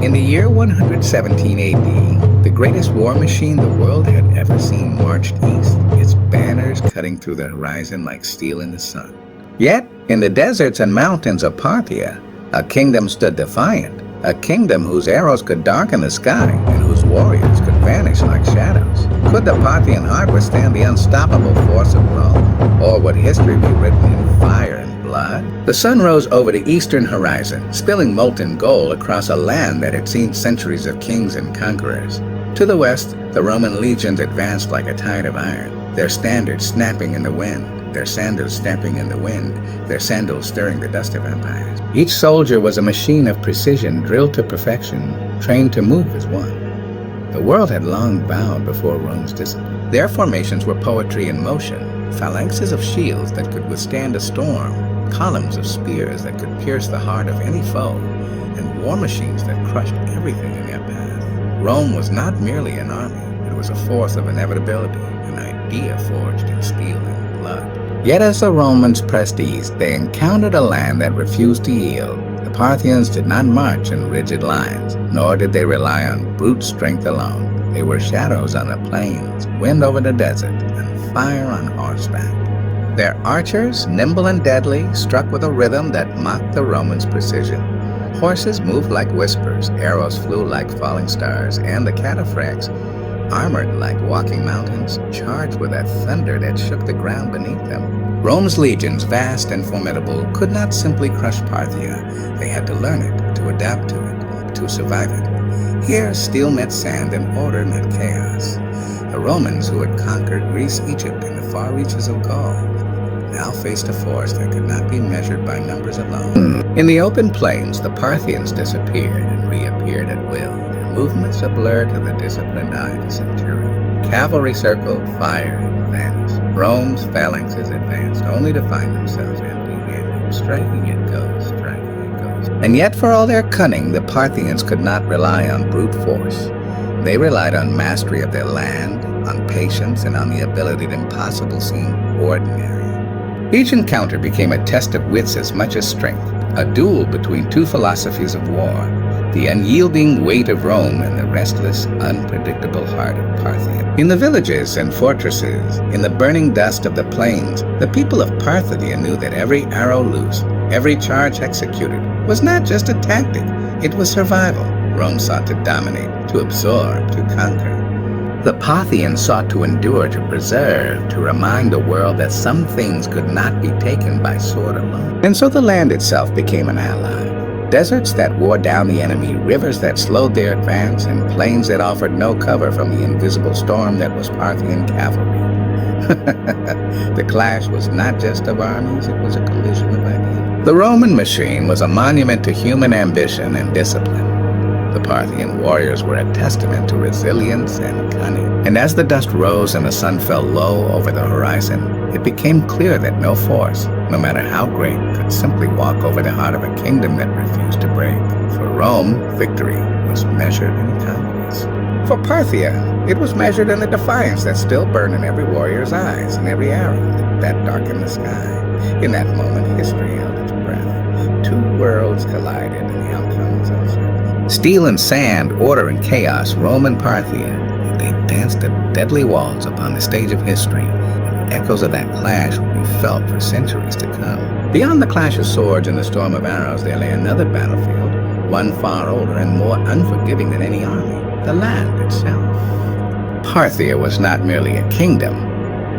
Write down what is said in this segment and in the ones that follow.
In the year 117 AD, the greatest war machine the world had ever seen marched east, its banners cutting through the horizon like steel in the sun. Yet, in the deserts and mountains of Parthia, a kingdom stood defiant, a kingdom whose arrows could darken the sky and whose warriors could vanish like shadows. Could the Parthian heart withstand the unstoppable force of Rome, or would history be written in fire and blood? The sun rose over the eastern horizon, spilling molten gold across a land that had seen centuries of kings and conquerors. To the west, the Roman legions advanced like a tide of iron, their standards snapping in the wind, their sandals stamping in the wind, their sandals stirring the dust of empires. Each soldier was a machine of precision, drilled to perfection, trained to move as one. The world had long bowed before Rome's discipline. Their formations were poetry in motion, phalanxes of shields that could withstand a storm, columns of spears that could pierce the heart of any foe, and war machines that crushed everything in their path. Rome was not merely an army, it was a force of inevitability, an idea forged in steel and blood. Yet as the Romans pressed east, they encountered a land that refused to yield. The Parthians did not march in rigid lines, nor did they rely on brute strength alone. They were shadows on the plains, wind over the desert, and fire on horseback. Their archers, nimble and deadly, struck with a rhythm that mocked the Romans' precision. Horses moved like whispers, arrows flew like falling stars, and the cataphracts, armored like walking mountains, charged with a thunder that shook the ground beneath them. Rome's legions, vast and formidable, could not simply crush Parthia. They had to learn it, to adapt to it, to survive it. Here, steel met sand and order met chaos. The Romans, who had conquered Greece, Egypt, and the far reaches of Gaul, now faced a force that could not be measured by numbers alone. In the open plains, the Parthians disappeared and reappeared at will, their movements a blur to the disciplined eye of the centurion. Cavalry circled, fired, and vanished. Rome's phalanxes advanced, only to find themselves empty-handed, striking it goes, striking it goes. And yet, for all their cunning, the Parthians could not rely on brute force. They relied on mastery of their land, on patience, and on the ability that impossible seemed ordinary. Each encounter became a test of wits as much as strength, a duel between two philosophies of war, the unyielding weight of Rome and the restless, unpredictable heart of Parthia. In the villages and fortresses, in the burning dust of the plains, the people of Parthia knew that every arrow loose, every charge executed, was not just a tactic, it was survival. Rome sought to dominate, to absorb, to conquer. The Parthians sought to endure, to preserve, to remind the world that some things could not be taken by sword alone. And so the land itself became an ally. Deserts that wore down the enemy, rivers that slowed their advance, and plains that offered no cover from the invisible storm that was Parthian cavalry. The clash was not just of armies, it was a collision of ideas. The Roman machine was a monument to human ambition and discipline. The Parthian warriors were a testament to resilience and cunning. And as the dust rose and the sun fell low over the horizon, it became clear that no force, no matter how great, could simply walk over the heart of a kingdom that refused to break. For Rome, victory was measured in conquest. For Parthia, it was measured in the defiance that still burned in every warrior's eyes and every arrow that darkened the sky. In that moment, history held its breath. Two worlds collided and the outcome was uncertain. Steel and sand, order and chaos, Rome and Parthia, they danced at deadly walls upon the stage of history, and the echoes of that clash would be felt for centuries to come. Beyond the clash of swords and the storm of arrows, there lay another battlefield, one far older and more unforgiving than any army, the land itself. Parthia was not merely a kingdom.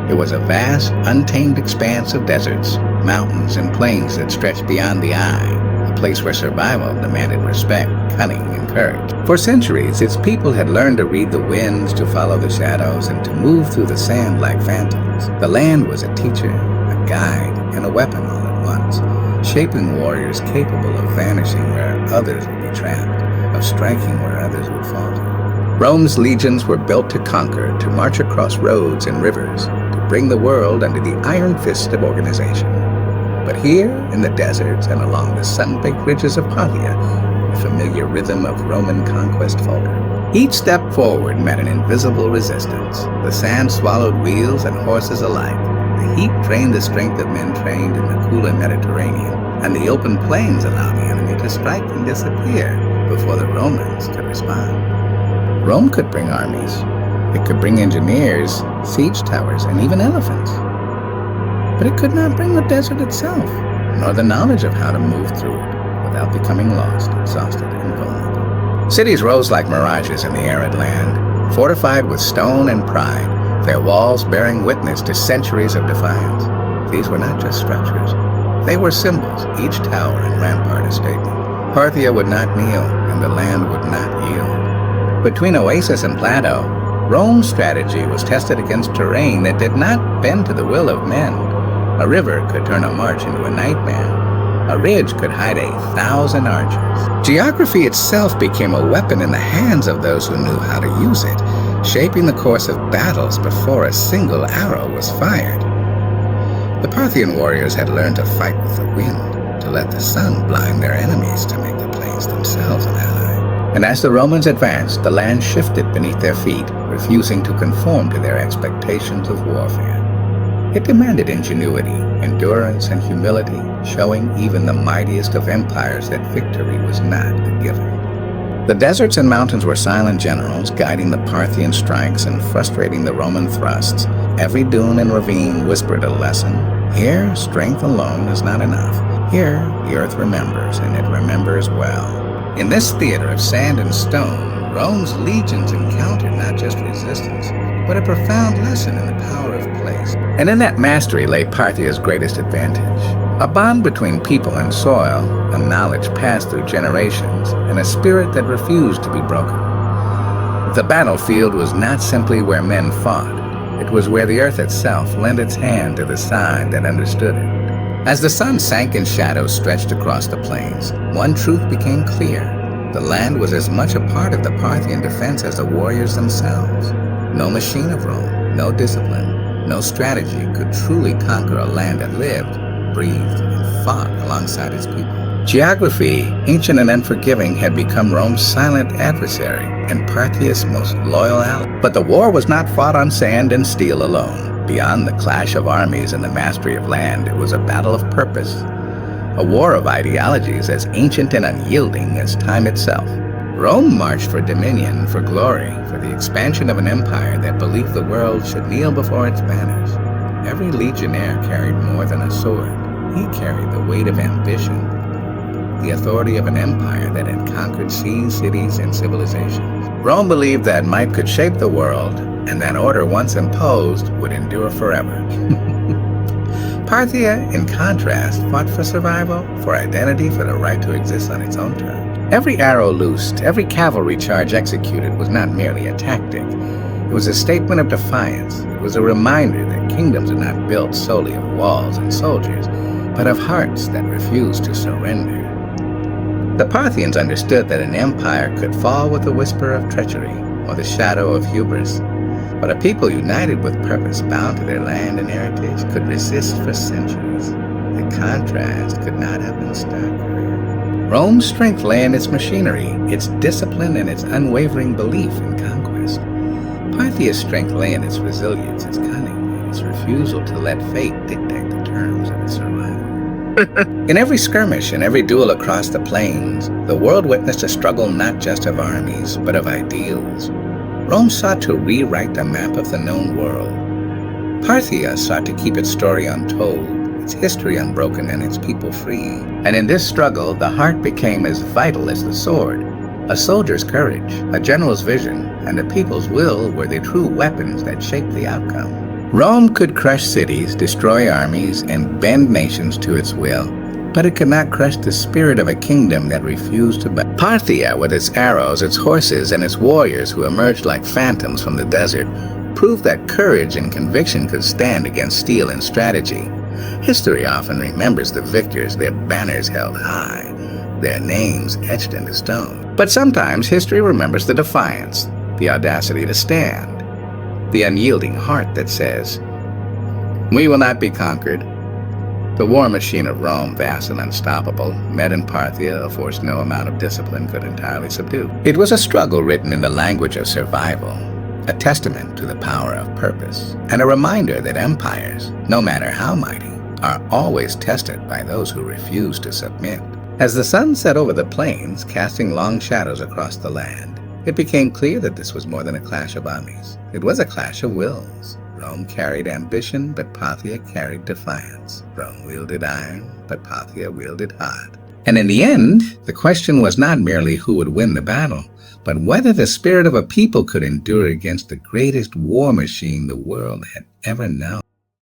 It was a vast, untamed expanse of deserts, mountains, and plains that stretched beyond the eye. A place where survival demanded respect, cunning, and courage. For centuries, its people had learned to read the winds, to follow the shadows, and to move through the sand like phantoms. The land was a teacher, a guide, and a weapon all at once, shaping warriors capable of vanishing where others would be trapped, of striking where others would falter. Rome's legions were built to conquer, to march across roads and rivers, to bring the world under the iron fist of organization. But here, in the deserts and along the sun-baked ridges of Parthia, the familiar rhythm of Roman conquest faltered. Each step forward met an invisible resistance. The sand swallowed wheels and horses alike. The heat drained the strength of men trained in the cooler Mediterranean, and the open plains allowed the enemy to strike and disappear, before the Romans could respond. Rome could bring armies. It could bring engineers, siege towers, and even elephants. But it could not bring the desert itself, nor the knowledge of how to move through it without becoming lost, exhausted, and vulnerable. Cities rose like mirages in the arid land, fortified with stone and pride, their walls bearing witness to centuries of defiance. These were not just structures. They were symbols, each tower and rampart a statement. Parthia would not kneel, and the land would not yield. Between oasis and plateau, Rome's strategy was tested against terrain that did not bend to the will of men. A river could turn a march into a nightmare. A ridge could hide 1,000 archers. Geography itself became a weapon in the hands of those who knew how to use it, shaping the course of battles before a single arrow was fired. The Parthian warriors had learned to fight with the wind, to let the sun blind their enemies, to make the plains themselves an ally. And as the Romans advanced, the land shifted beneath their feet, refusing to conform to their expectations of warfare. It demanded ingenuity, endurance, and humility, showing even the mightiest of empires that victory was not a given. The deserts and mountains were silent generals, guiding the Parthian strikes and frustrating the Roman thrusts. Every dune and ravine whispered a lesson. Here, strength alone is not enough. Here, the earth remembers, and it remembers well. In this theater of sand and stone, Rome's legions encountered not just resistance, but a profound lesson in the power of place. And in that mastery lay Parthia's greatest advantage. A bond between people and soil, a knowledge passed through generations, and a spirit that refused to be broken. The battlefield was not simply where men fought. It was where the earth itself lent its hand to the side that understood it. As the sun sank and shadows stretched across the plains, one truth became clear. The land was as much a part of the Parthian defense as the warriors themselves. No machine of Rome, no discipline, no strategy could truly conquer a land that lived, breathed, and fought alongside its people. Geography, ancient and unforgiving, had become Rome's silent adversary and Parthia's most loyal ally. But the war was not fought on sand and steel alone. Beyond the clash of armies and the mastery of land, it was a battle of purpose, a war of ideologies as ancient and unyielding as time itself. Rome marched for dominion, for glory, for the expansion of an empire that believed the world should kneel before its banners. Every legionnaire carried more than a sword. He carried the weight of ambition, the authority of an empire that had conquered seas, cities, and civilizations. Rome believed that might could shape the world, and that order once imposed would endure forever. Parthia, in contrast, fought for survival, for identity, for the right to exist on its own terms. Every arrow loosed, every cavalry charge executed was not merely a tactic. It was a statement of defiance. It was a reminder that kingdoms are not built solely of walls and soldiers, but of hearts that refuse to surrender. The Parthians understood that an empire could fall with a whisper of treachery or the shadow of hubris, but a people united with purpose, bound to their land and heritage, could resist for centuries. The contrast could not have been starker. Rome's strength lay in its machinery, its discipline, and its unwavering belief in conquest. Parthia's strength lay in its resilience, its cunning, and its refusal to let fate dictate the terms of its survival. In every skirmish and every duel across the plains, the world witnessed a struggle not just of armies, but of ideals. Rome sought to rewrite the map of the known world. Parthia sought to keep its story untold, its history unbroken, and its people free. And in this struggle, the heart became as vital as the sword. A soldier's courage, a general's vision, and a people's will were the true weapons that shaped the outcome. Rome could crush cities, destroy armies, and bend nations to its will, but it could not crush the spirit of a kingdom that refused to bow. Parthia, with its arrows, its horses, and its warriors who emerged like phantoms from the desert, proved that courage and conviction could stand against steel and strategy. History often remembers the victors, their banners held high, their names etched into stone. But sometimes history remembers the defiance, the audacity to stand, the unyielding heart that says, "We will not be conquered." The war machine of Rome, vast and unstoppable, met in Parthia a force no amount of discipline could entirely subdue. It was a struggle written in the language of survival, a testament to the power of purpose, and a reminder that empires, no matter how mighty, are always tested by those who refuse to submit. As the sun set over the plains, casting long shadows across the land, it became clear that this was more than a clash of armies. It was a clash of wills. Rome carried ambition, but Parthia carried defiance. Rome wielded iron, but Parthia wielded heart. And in the end, the question was not merely who would win the battle, but whether the spirit of a people could endure against the greatest war machine the world had ever known.